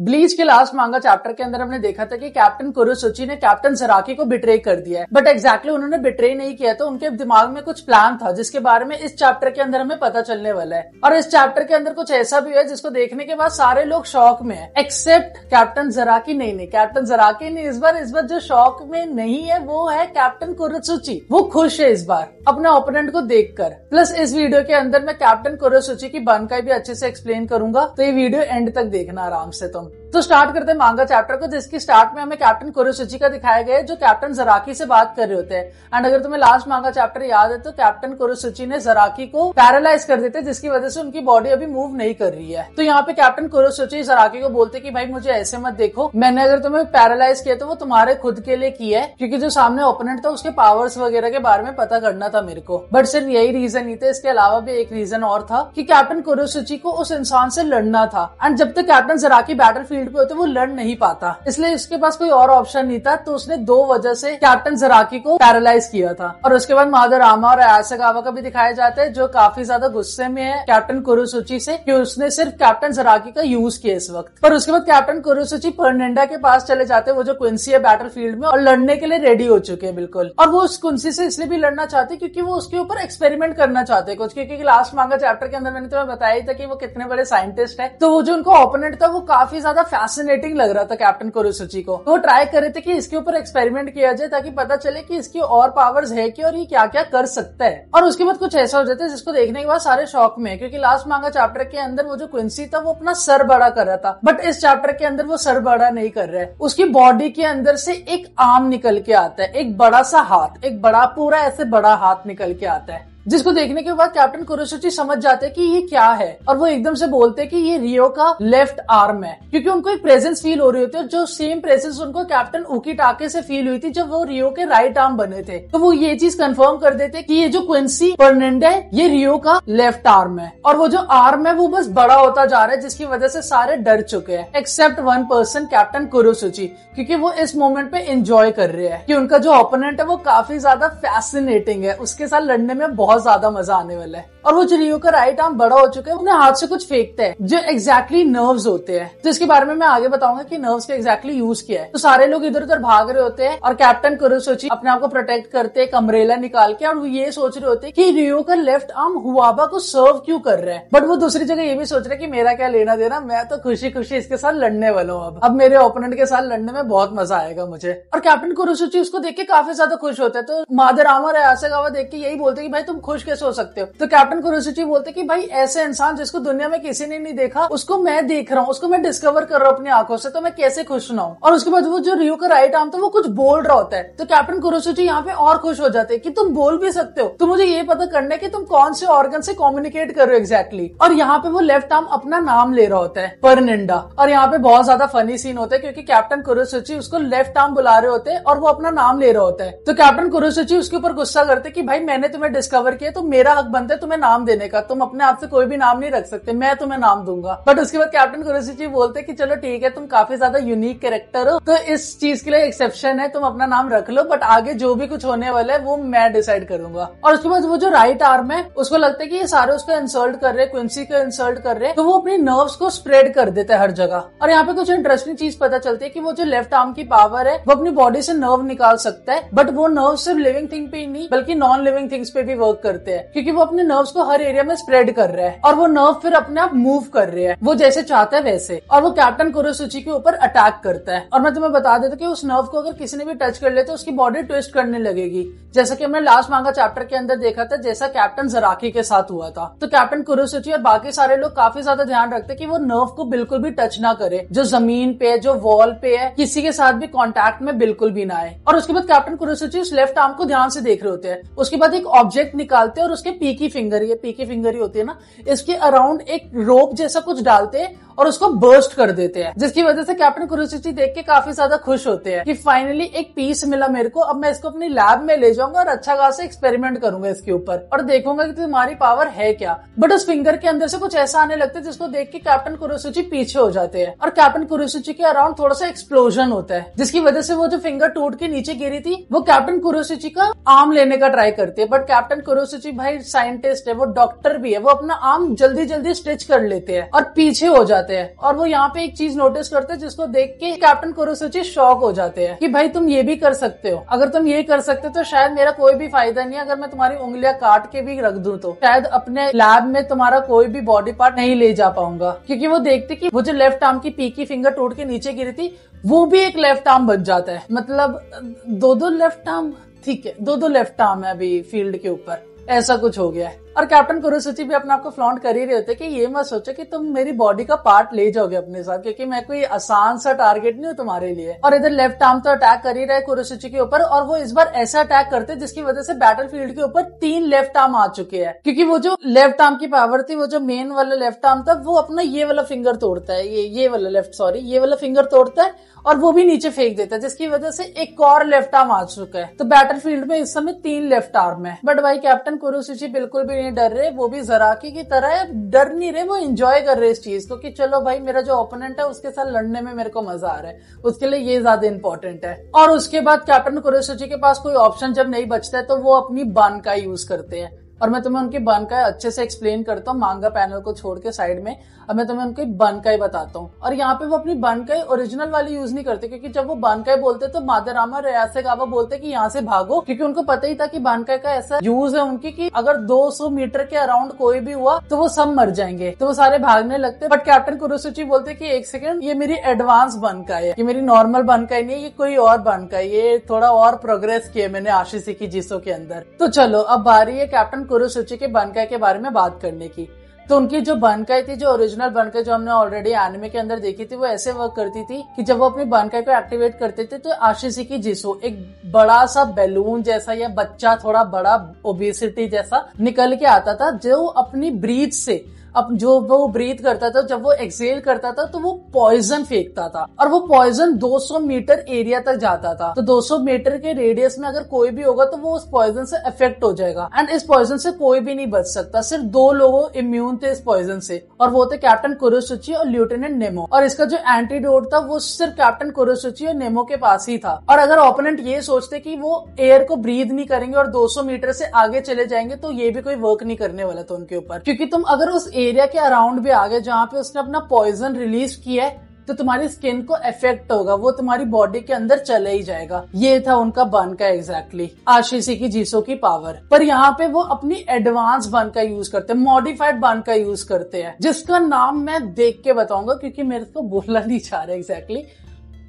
Bleach के last मांगा chapter के अंदर हमने देखा था कि कैप्टन कुरोसुची ने कैप्टन जराकी को बिट्रे कर दिया है, बट एग्जैक्टली उन्होंने बिट्रे नहीं किया, तो उनके दिमाग में कुछ प्लान था जिसके बारे में इस चैप्टर के अंदर हमें पता चलने वाला है। और इस चैप्टर के अंदर कुछ ऐसा भी है जिसको देखने के बाद सारे लोग शॉक में है, एक्सेप्ट कैप्टन जराकी। नहीं, कैप्टन जराकी नहीं, इस बार जो शॉक में नहीं है वो है कैप्टन कुरोसुची। वो खुश है इस बार अपने ओपोनेंट को देखकर। प्लस इस वीडियो के अंदर मैं कैप्टन कुरोसुची की बनकाई भी अच्छे से एक्सप्लेन करूंगा, तो ये वीडियो एंड तक देखना आराम से तुम। तो स्टार्ट करते हैं मांगा चैप्टर को, जिसकी स्टार्ट में हमें कैप्टन कुरोसुची का दिखाया गया है जो कैप्टन जराकी से बात कर रहे होते हैं। एंड अगर तुम्हें लास्ट मांगा चैप्टर याद है तो कैप्टन कुरोसुची ने जराकी को पैरालाइज कर देते, जिसकी वजह से उनकी बॉडी अभी मूव नहीं कर रही है। तो यहाँ पे कैप्टन कुरोसुची जराकी को बोलते कि भाई मुझे ऐसे मत देखो, मैंने अगर तुम्हें पैरालाइज किया तो वो तुम्हारे खुद के लिए किया है, क्योंकि जो सामने ओपोनेंट था उसके पावर्स वगैरह के बारे में पता करना था मेरे को। बट सिर्फ यही रीजन नहीं था, इसके अलावा भी एक रीजन और था कि कैप्टन कुरोसुची को उस इंसान से लड़ना था। एंड जब तक कैप्टन जराकी बैटलफील्ड पे होते वो लड़ नहीं पाता, इसलिए इसके पास कोई और ऑप्शन नहीं था। तो उसने 2 वजह से कैप्टन जराकी को पैरालाइज किया था। और उसके बाद मादरामा और आयासेगावा का भी दिखाया जाता है जो काफी ज्यादा गुस्से में है कैप्टन कुरोसुची से कि उसने सिर्फ कैप्टन जराकी का यूज किया इस वक्त। पर उसके बाद कैप्टन कुरोसुची फर्नेंडा के पास चले जाते हैं, वो जो क्विंसी है बैटलफील्ड में, और लड़ने के लिए रेडी हो चुके हैं बिल्कुल। और वो उस क्विंसी से इसलिए भी लड़ना चाहते क्योंकि वो उसके ऊपर एक्सपेरिमेंट करना चाहते कुछ, क्योंकि लास्ट मांगा चैप्टर के अंदर मैंने तुम्हें बताया था कि वो कितने बड़े साइंटिस्ट है। तो वो जो उनको ओपोनेंट था वो काफी ज्यादा फैसिनेटिंग लग रहा था कैप्टन कुरोसुची को। तो वो ट्राई कर रहे थे कि इसके ऊपर एक्सपेरिमेंट किया जाए ताकि पता चले कि इसकी और पावर्स है कि और ये क्या क्या कर सकता है। और उसके बाद कुछ ऐसा हो जाता है जिसको देखने के बाद सारे शॉक में है, क्योंकि लास्ट मांगा चैप्टर के अंदर वो जो क्विंसी था वो अपना सर बड़ा कर रहा था, बट इस चैप्टर के अंदर वो सर बड़ा नहीं कर रहा है। उसकी बॉडी के अंदर से एक आर्म निकल के आता है, एक बड़ा सा हाथ, एक बड़ा पूरा ऐसे बड़ा हाथ निकल के आता है, जिसको देखने के बाद कैप्टन कुरोसुची समझ जाते हैं कि ये क्या है। और वो एकदम से बोलते हैं कि ये रियो का लेफ्ट आर्म है, क्योंकि उनको एक प्रेजेंस फील हो रही होती है, जो सेम प्रेजेंस उनको कैप्टन उकीटाके से फील हुई थी जब वो रियो के राइट आर्म बने थे। तो वो ये चीज कंफर्म कर देते कि ये जो क्विंसी फर्नेंडा है ये रियो का लेफ्ट आर्म है। और वो जो आर्म है वो बस बड़ा होता जा रहा है, जिसकी वजह से सारे डर चुके हैं एक्सेप्ट 1 पर्सन कैप्टन कुरोसुची, क्योंकि वो इस मोमेंट पे एंजॉय कर रहे हैं कि उनका जो ओपोनेंट है वो काफी ज्यादा फैसिनेटिंग है, उसके साथ लड़ने में बहुत ज्यादा मजा आने वाला है। और वो जो रियो का राइट आर्म बड़ा हो चुका है, उन्हें हाथ से कुछ फेंकते हैं जो एग्जैक्टली नर्व्स होते हैं। तो इसके बारे में मैं आगे बताऊंगा कि नर्व्स का एग्जैक्टली यूज किया है। तो सारे लोग इधर उधर भाग रहे होते हैं और कैप्टन कुरोसुची अपने आप को प्रोटेक्ट करते हैं अम्ब्रेला निकाल के, और वो ये सोच रहे होते हैं कि रियो का लेफ्ट आर्म हुआबा को सर्व क्यों कर रहे हैं। बट वो दूसरी जगह ये भी सोच रहे हैं कि मेरा क्या लेना देना, मैं तो खुशी खुशी इसके साथ लड़ने वाला हूँ। अब मेरे ओपोनेंट के साथ लड़ने में बहुत मजा आएगा मुझे। और कैप्टन कुरोसुची उसको देख के काफी ज्यादा खुश होते हैं। तो मादरामा और आयासेगावा देख के यही बोलते कि भाई तुम खुश कैसे हो सकते हो। तो कैप्टन कुरोसुची बोलते कि भाई ऐसे इंसान जिसको दुनिया में किसी ने नहीं देखा उसको मैं देख रहा हूँ, उसको मैं डिस्कवर कर रहा हूँ अपनी आंखों से, तो मैं कैसे खुश ना हूँ। और उसके बाद वो जो रियो का राइट आर्म था वो कुछ बोल रहा होता है। तो कैप्टन कुरोसुची यहाँ पे और खुश हो जाते हैं कि तुम बोल भी सकते हो, तो मुझे ये पता करना है कि तुम कौन से ऑर्गन से कम्युनिकेट कर रहे हो एग्जैक्टली। और यहाँ पे वो लेफ्ट आर्म अपना नाम ले रहा होता है, फर्नेंडा। और यहाँ पे बहुत ज्यादा फनी सीन होता है क्योंकि कैप्टन कुरोसुची उसको लेफ्ट आर्म बुला रहे होते हैं और वो अपना नाम ले रहा होता है। तो कैप्टन कुरोसुची उसके ऊपर गुस्सा करते कि भाई मैंने तुम्हें डिस्कवर किया तो मेरा हक बनता है तुम्हें नाम देने का, तुम अपने आप से कोई भी नाम नहीं रख सकते, मैं तुम्हें नाम दूंगा। बट उसके बाद कैप्टन कुरोसुची बोलते कि चलो ठीक है, तुम काफी ज्यादा यूनिक कैरेक्टर हो तो इस चीज के लिए एक्सेप्शन है, तुम अपना नाम रख लो, बट आगे जो भी कुछ होने वाला है वो मैं डिसाइड करूंगा। और उसके बाद वो जो राइट आर्म है उसको लगता है कि ये सारे उसको इंसल्ट कर रहे हैं, क्विंसी को इंसल्ट कर रहे हैं, तो वो अपनी नर्व्स को स्प्रेड कर देता है हर जगह। और यहाँ पे कुछ इंटरेस्टिंग चीज पता चलती है कि वो जो लेफ्ट आर्म की पावर है वो अपनी बॉडी से नर्व निकाल सकता है, बट वो नर्व सिर्फ लिविंग थिंग पे ही नहीं बल्कि नॉन लिविंग थिंग्स पे भी वर्क करते हैं, क्योंकि वो अपने नर्व्स को हर एरिया में स्प्रेड कर रहा है और वो नर्व फिर अपने आप मूव कर रहे हैं वो जैसे चाहता है वैसे। और वो कैप्टन कुरोसुची के ऊपर अटैक करता है। और मैं तुम्हें बता देता कि उस नर्व को अगर किसी ने भी टच कर ले तो उसकी बॉडी ट्विस्ट करने लगेगी, जैसा कि हमने लास्ट मांगा चैप्टर के अंदर देखा था, जैसा कैप्टन जराकी के साथ हुआ था। तो कैप्टन कुरोसुची और बाकी सारे लोग काफी ज्यादा ध्यान रखते कि वो नर्व को बिल्कुल भी टच ना करे, जो जमीन पे जो वॉल पे है किसी के साथ भी कॉन्टैक्ट में बिल्कुल भी ना आए। और उसके बाद कैप्टन कुरोसुची उस लेफ्ट आर्म को ध्यान से देख रहे होते हैं। उसके बाद एक ऑब्जेक्ट निकालते हैं और उसके पीकी फिंगर, ये पीकी फिंगर ही होती है ना, इसके अराउंड एक रोप जैसा कुछ डालते हैं और उसको बर्स्ट कर देते हैं, जिसकी वजह से कैप्टन कुरोसुची देख के काफी ज्यादा खुश होते हैं कि फाइनली एक पीस मिला मेरे को, अब मैं इसको अपनी लैब में ले जाऊंगा और अच्छा खासा एक्सपेरिमेंट करूंगा इसके ऊपर और देखूंगा कि तुम्हारी पावर है क्या। बट उस फिंगर के अंदर से कुछ ऐसा आने लगता है जिसको देख के कैप्टन कुरोसुची पीछे हो जाते हैं और कैप्टन कुरोसुची के अराउंड थोड़ा सा एक्सप्लोजन होता है, जिसकी वजह से वो जो फिंगर टूट के नीचे गिरी थी वो कैप्टन कुरोसुची का आर्म लेने का ट्राई करती है। बट कैप्टन कुरोसुची भाई साइंटिस्ट है, वो डॉक्टर भी है, वो अपना आर्म जल्दी जल्दी स्टिच कर लेते हैं और पीछे हो जाते हैं। और वो यहाँ पे एक चीज नोटिस करते हैं जिसको देख के कैप्टन कुरोसुची शॉक हो जाते हैं कि भाई तुम ये भी कर सकते हो, अगर तुम ये कर सकते हो तो शायद मेरा कोई भी फायदा नहीं है, अगर मैं तुम्हारी उंगलियां काट के भी रख दूं तो शायद अपने लैब में तुम्हारा कोई भी बॉडी पार्ट नहीं ले जा पाऊंगा। क्योंकि वो देखते कि वो जो लेफ्ट आर्म की पीकी फिंगर टूट के नीचे गिरी थी वो भी एक लेफ्ट आर्म बन जाता है। मतलब दो लेफ्ट आर्म, ठीक है, दो लेफ्ट आर्म है अभी फील्ड के ऊपर, ऐसा कुछ हो गया है। और कैप्टन कुरोसुची भी अपने आप को फ्लॉन्ट कर ही रहे होते कि ये मत सोचो कि तुम मेरी बॉडी का पार्ट ले जाओगे अपने साथ, क्योंकि मैं कोई आसान सा टारगेट नहीं हूँ तुम्हारे लिए। और इधर लेफ्ट आर्म तो अटैक कर ही रहा है कुरोसुची के ऊपर, और वो इस बार ऐसा अटैक करते जिसकी वजह से बैटलफील्ड के ऊपर 3 लेफ्ट आर्म आ चुके हैं। क्योंकि वो जो लेफ्ट आर्म की पावर थी, वो जो मेन वाला लेफ्ट आर्म था, वो अपना ये वाला फिंगर तोड़ता है, ये वाला फिंगर तोड़ता है और वो भी नीचे फेंक देता है, जिसकी वजह से एक और लेफ्ट आर्म आ चुका है। तो बैटलफील्ड में इस समय 3 लेफ्ट आर्म है। बट भाई कैप्टन कुरोसुची बिल्कुल भी नहीं डर रहे, वो भी ज़राकी की तरह है, डर नहीं रहे, वो एंजॉय कर रहे इस चीज को कि चलो भाई मेरा जो ओपोनेंट है उसके साथ लड़ने में मेरे को मजा आ रहा है, उसके लिए ये ज्यादा इंपॉर्टेंट है। और उसके बाद कैप्टन कुरोसुची के पास कोई ऑप्शन जब नहीं बचता है तो वो अपनी बन का यूज करते हैं। और मैं तुम्हें उनकी बन का अच्छे से एक्सप्लेन करता हूँ मांगा पैनल को छोड़ के साइड में। अब मैं तुम्हें उनकी बनकाई बताता हूँ। और यहाँ पे वो अपनी बनकाई ओरिजिनल वाली यूज नहीं करते, क्योंकि जब वो बनकाई बोलते तो मादारामा रयासेगावा बोलते कि यहाँ से भागो, क्योंकि उनको पता ही था कि बनकाई का ऐसा यूज है उनकी कि अगर 200 मीटर के अराउंड कोई भी हुआ तो वो सब मर जाएंगे, तो वो सारे भागने लगते। बट कैप्टन कुरोसुची बोलते कि एक सेकंड, ये मेरी एडवांस बनकाई है, ये मेरी नॉर्मल बनकाई नहीं है, ये कोई और बनकाई, ये थोड़ा और प्रोग्रेस किया मैंने आशिशिकी जिसो के अंदर। तो चलो अब बारी है कैप्टन कुरोसुची के बनकाई के बारे में बात करने की। तो उनकी जो बनकाई थी, जो ओरिजिनल बनकाई जो हमने ऑलरेडी एनिमे के अंदर देखी थी, वो ऐसे वर्क करती थी कि जब वो अपनी बनकाई को एक्टिवेट करते थे तो आशिशिकी जिसो एक बड़ा सा बैलून जैसा या बच्चा थोड़ा बड़ा ओबेसिटी जैसा निकल के आता था, जो अपनी ब्रीथ से अब जो वो ब्रीथ करता था, जब वो एक्सेल करता था तो वो पॉइजन फेंकता था, और वो पॉइजन 200 मीटर एरिया तक जाता था। तो 200 मीटर के रेडियस में अगर कोई भी होगा तो वो उस पॉइजन से अफेक्ट हो जाएगा, एंड इस पॉइजन से कोई भी नहीं बच सकता। सिर्फ 2 लोग इम्यून थे इस पॉइजन से, और वो थे कैप्टन कुरोसुची और लेफ्टिनेंट नेमो। और इसका जो एंटीडोट था वो सिर्फ कैप्टन कुरोसुची और नेमो के पास ही था। और अगर ओपोनेंट ये सोचते कि वो एयर को ब्रीथ नहीं करेंगे और 200 मीटर से आगे चले जाएंगे तो ये भी कोई वर्क नहीं करने वाला था उनके ऊपर, क्योंकि तुम अगर उस एरिया के अराउंड भी आ गए जहां पे उसने अपना पॉइजन रिलीज किया है तो तुम्हारी स्किन को इफेक्ट होगा, वो तुम्हारी बॉडी के अंदर चले ही जाएगा। ये था उनका बनका एग्जैक्टली आशिशिकी जिसो की पावर। पर यहाँ पे वो अपनी एडवांस बनका यूज करते हैं, मॉडिफाइड बनका यूज करते हैं, जिसका नाम मैं देख के बताऊंगा क्योंकि मेरे को बोलना नहीं चाह रहा एग्जैक्टली।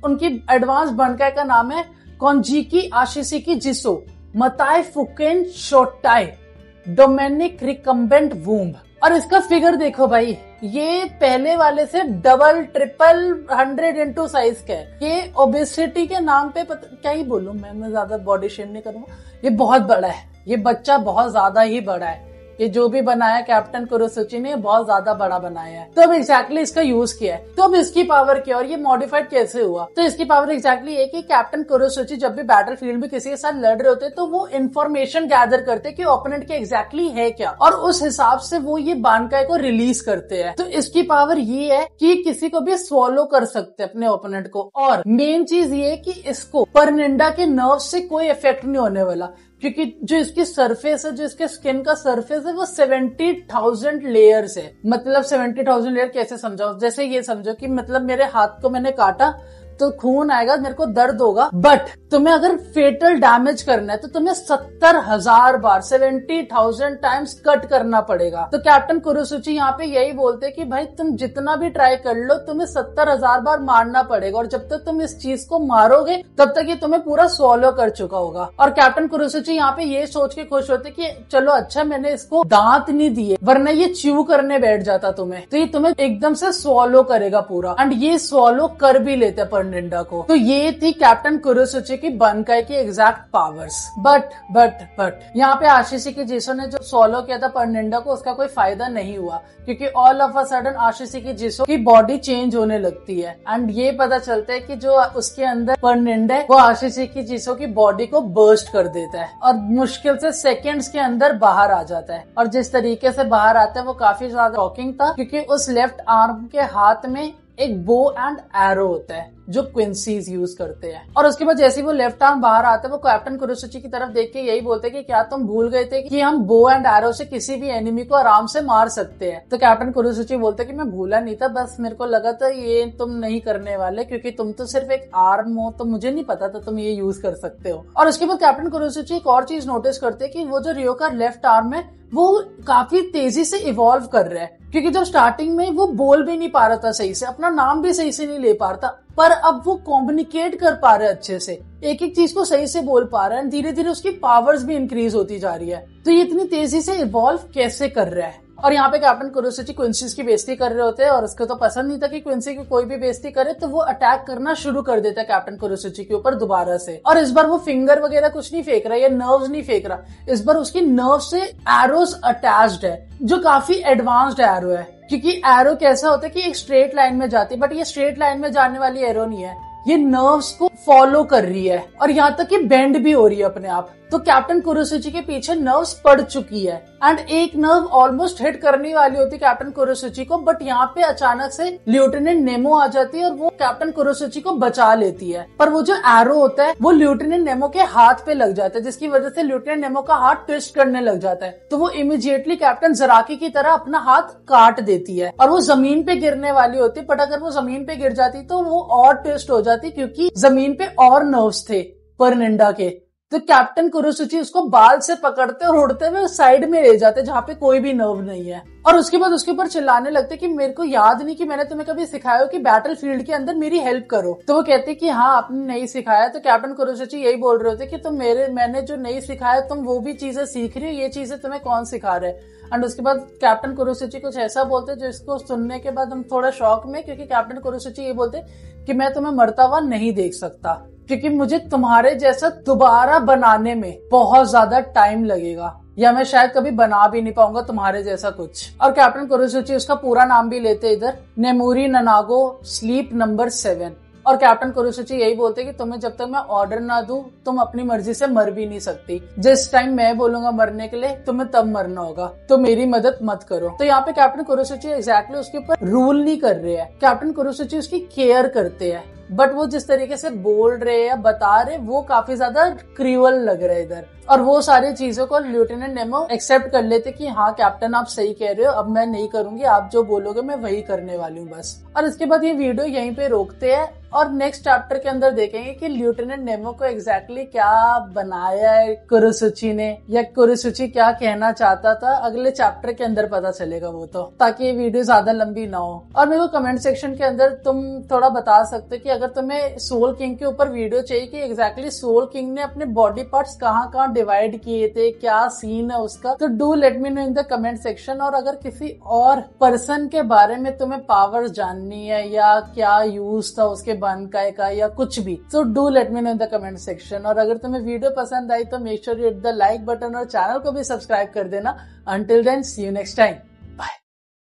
उनकी एडवांस बनका का नाम है कोंजिकी आशिशिकी जिसो मताई फुकेन शोटाई डोमेनिक रिकम्बेंट वूम्ब। और इसका फिगर देखो भाई, ये पहले वाले से डबल ट्रिपल 100 साइज का है। ये ओबेसिटी के नाम पे क्या ही बोलूं मैं ज्यादा बॉडी शेम नहीं करूंगा, ये बहुत बड़ा है, ये बच्चा बहुत ज्यादा ही बड़ा है। ये जो भी बनाया कैप्टन कुरोसुची ने बहुत ज्यादा बड़ा बनाया है। तो अब एग्जैक्टली इसका यूज किया है। तो अब इसकी पावर क्या और ये मॉडिफाइड कैसे हुआ? तो इसकी पावर एग्जैक्टली ये कि कैप्टन कुरोसुची जब भी बैटलफील्ड में किसी के साथ लड़ रहे होते तो वो इन्फॉर्मेशन गैदर करते कि ओपोनेंट के एग्जैक्टली है क्या, और उस हिसाब से वो ये बनकाई को रिलीज करते हैं। तो इसकी पावर ये है कि किसी को भी स्वॉलो कर सकते अपने ओपोनेंट को। और मेन चीज ये है कि इसको परनिंडा के नर्व से कोई इफेक्ट नहीं होने वाला, क्योंकि जो इसकी सरफेस है, जो इसके स्किन का सरफेस है, वो 70,000 लेयर्स है। मतलब 70,000 लेयर कैसे समझाओ? जैसे ये समझो कि मतलब मेरे हाथ को मैंने काटा तो खून आएगा, मेरे को दर्द होगा, बट तुम्हें अगर फेटल डैमेज करना है तो तुम्हें 70,000 बार 70,000 टाइम्स कट करना पड़ेगा। तो कैप्टन कुरोसुची यहाँ पे यही बोलते कि भाई तुम जितना भी ट्राई कर लो तुम्हें 70,000 बार मारना पड़ेगा, और जब तक तुम इस चीज को मारोगे तब तक ये तुम्हें पूरा स्वॉलो कर चुका होगा। और कैप्टन कुरोसुची यहाँ पे ये सोच के खुश होते कि चलो अच्छा मैंने इसको दांत नहीं दिए, वरना ये च्यू करने बैठ जाता तुम्हें, तो ये तुम्हें एकदम से स्वॉलो करेगा पूरा, एंड ये स्वॉलो कर भी लेते परनिंडा को। तो ये थी कैप्टन कुरोसुची की बनकाई की एग्जैक्ट पावर्स। बट यहाँ पे आशिशिकी जिसो ने जो स्वॉलो किया था परनिंडा को, उसका कोई फायदा नहीं हुआ, क्योंकि ऑल ऑफ अ सडन आशिशिकी जिसो की बॉडी चेंज होने लगती है, एंड ये पता चलता है कि जो उसके अंदर परनिंडा है वो आशिशिकी जिसो की बॉडी को बर्स्ट कर देता है, और मुश्किल से सेकेंड्स के अंदर बाहर आ जाता है। और जिस तरीके से बाहर आता है वो काफी ज्यादा शॉकिंग था, क्योंकि उस लेफ्ट आर्म के हाथ में एक बो एंड एरो होता है जो क्विंसीज यूज करते हैं। और उसके बाद जैसे ही वो लेफ्ट आर्म बाहर आता है वो कैप्टन कुरोसुची की तरफ देख के यही बोलते हैं कि क्या तुम भूल गए थे कि हम बो एंड एरो से किसी भी एनिमी को आराम से मार सकते हैं। तो कैप्टन कुरोसुची बोलते हैं कि मैं भूला नहीं था, बस मेरे को लगा था ये तुम नहीं करने वाले क्योंकि तुम तो सिर्फ एक आर्म हो, तो मुझे नहीं पता था तुम ये यूज कर सकते हो। और उसके बाद कैप्टन कुरोसुची एक और चीज नोटिस करते हैं कि वो जो रियो का लेफ्ट आर्म है वो काफी तेजी से इवॉल्व कर रहा है, क्योंकि जब स्टार्टिंग में वो बोल भी नहीं पा रहा था सही से, अपना नाम भी सही से नहीं ले पा रहा था, पर अब वो कम्युनिकेट कर पा रहा है अच्छे से, एक एक चीज को सही से बोल पा रहा है, धीरे धीरे उसकी पावर्स भी इंक्रीज होती जा रही है। तो ये इतनी तेजी से इवॉल्व कैसे कर रहा है। और यहाँ पे कैप्टन कुरोसुची क्विंसीज की बेइज्जती कर रहे होते हैं और उसको तो पसंद नहीं था कि क्विंसी की कोई भी बेइज्जती करे, तो वो अटैक करना शुरू कर देता है कैप्टन कुरोसुची के ऊपर दोबारा से। और इस बार वो फिंगर वगैरह कुछ नहीं फेंक रहा है या नर्व्स नहीं फेंक रहा, इस बार उसकी नर्व से एरोस अटैच्ड है जो काफी एडवांस्ड एरो है। क्योंकि एरो कैसा होता है कि एक स्ट्रेट लाइन में जाती है, बट ये स्ट्रेट लाइन में जाने वाली एरो नहीं है, ये नर्व्स को फॉलो कर रही है और यहाँ तक कि बेंड भी हो रही है अपने आप। तो कैप्टन कुरोसुची के पीछे नर्व्स पड़ चुकी है एंड एक नर्व ऑलमोस्ट हिट करने वाली होती है कैप्टन कुरोसुची को, बट यहाँ पे अचानक से लेफ्टिनेंट नेमो आ जाती है और वो कैप्टन कुरोसुची को बचा लेती है। पर वो जो एरो होता है वो लेफ्टिनेंट नेमो के हाथ पे लग जाता है, जिसकी वजह से लेफ्टिनेंट नेमो का हाथ ट्विस्ट करने लग जाता है। तो वो इमीडिएटली कैप्टन जराकी की तरह अपना हाथ काट देती है और वो जमीन पे गिरने वाली होती है, बट अगर वो जमीन पे गिर जाती तो वो और ट्विस्ट हो जाती क्योंकि जमीन पे और नर्व्स थे परनिंडा के। तो कैप्टन कुरोसुची उसको बाल से पकड़ते और उड़ते हुए साइड में ले जाते जहाँ पे कोई भी नर्व नहीं है। और उसके बाद उसके ऊपर चिल्लाने लगते कि मेरे को याद नहीं कि मैंने तुम्हें कभी सिखाया हो कि बैटल फील्ड के अंदर मेरी हेल्प करो। तो वो कहते कि हाँ आपने नहीं सिखाया। तो कैप्टन कुरोसुची यही बोल रहे होते कि तुम मैंने जो नहीं सिखाया तुम वो भी चीजें सीख रही हो, ये चीजें तुम्हें कौन सिखा रहे। एंड उसके बाद कैप्टन कुरोसुची कुछ ऐसा बोलते जिसको सुनने के बाद हम थोड़ा शॉक में, क्योंकि कैप्टन कुरोसुची ये बोलते कि मैं तुम्हें मरता हुआ नहीं देख सकता क्योंकि मुझे तुम्हारे जैसा दोबारा बनाने में बहुत ज्यादा टाइम लगेगा, या मैं शायद कभी बना भी नहीं पाऊंगा तुम्हारे जैसा कुछ। और कैप्टन कुरोसुची उसका पूरा नाम भी लेते इधर, नेमोरी ननागो स्लीप नंबर 7। और कैप्टन कुरोसुची यही बोलते कि तुम्हें जब तक मैं ऑर्डर ना दूं तुम अपनी मर्जी से मर भी नहीं सकती, जिस टाइम मैं बोलूंगा मरने के लिए तुम्हें तब मरना होगा, तो मेरी मदद मत करो। तो यहाँ पे कैप्टन कुरोसुची एग्जैक्टली उसके ऊपर रूल नहीं कर रहे हैं, कैप्टन कुरोसुची उसकी केयर करते हैं, बट वो जिस तरीके से बोल रहे या बता रहे वो काफी ज्यादा क्रूअल लग रहा है इधर। और वो सारी चीजों को लेफ्टिनेंट नेमो एक्सेप्ट कर लेते कि हाँ कैप्टन आप सही कह रहे हो, अब मैं नहीं करूंगी, आप जो बोलोगे मैं वही करने वाली हूँ बस। और इसके बाद ये वीडियो यहीं पे रोकते हैं और नेक्स्ट चैप्टर के अंदर देखेंगे कि लेफ्टिनेंट नेमो को एग्जैक्टली क्या बनाया है कुरोसुची ने, या कुरोसुची क्या कहना चाहता था, अगले चैप्टर के अंदर पता चलेगा वो तो, ताकि ये वीडियो ज्यादा लंबी ना हो। और मेरे को कमेंट सेक्शन के अंदर तुम थोड़ा बता सकते हो कि अगर तुम्हें सोल किंग के ऊपर वीडियो चाहिए कि एग्जैक्टली सोल किंग ने अपने बॉडी पार्ट्स कहाँ डिवाइड किए थे, क्या सीन है उसका, तो do let me know in the comment section. और अगर किसी और पर्सन के बारे में तुम्हें पावर्स जाननी है या क्या यूज था उसके बनकाई का या कुछ भी, तो do let me know in the comment section. और अगर तुम्हें वीडियो पसंद आई तो make sure you hit the like button और चैनल को भी सब्सक्राइब कर देना। Until then see you next time.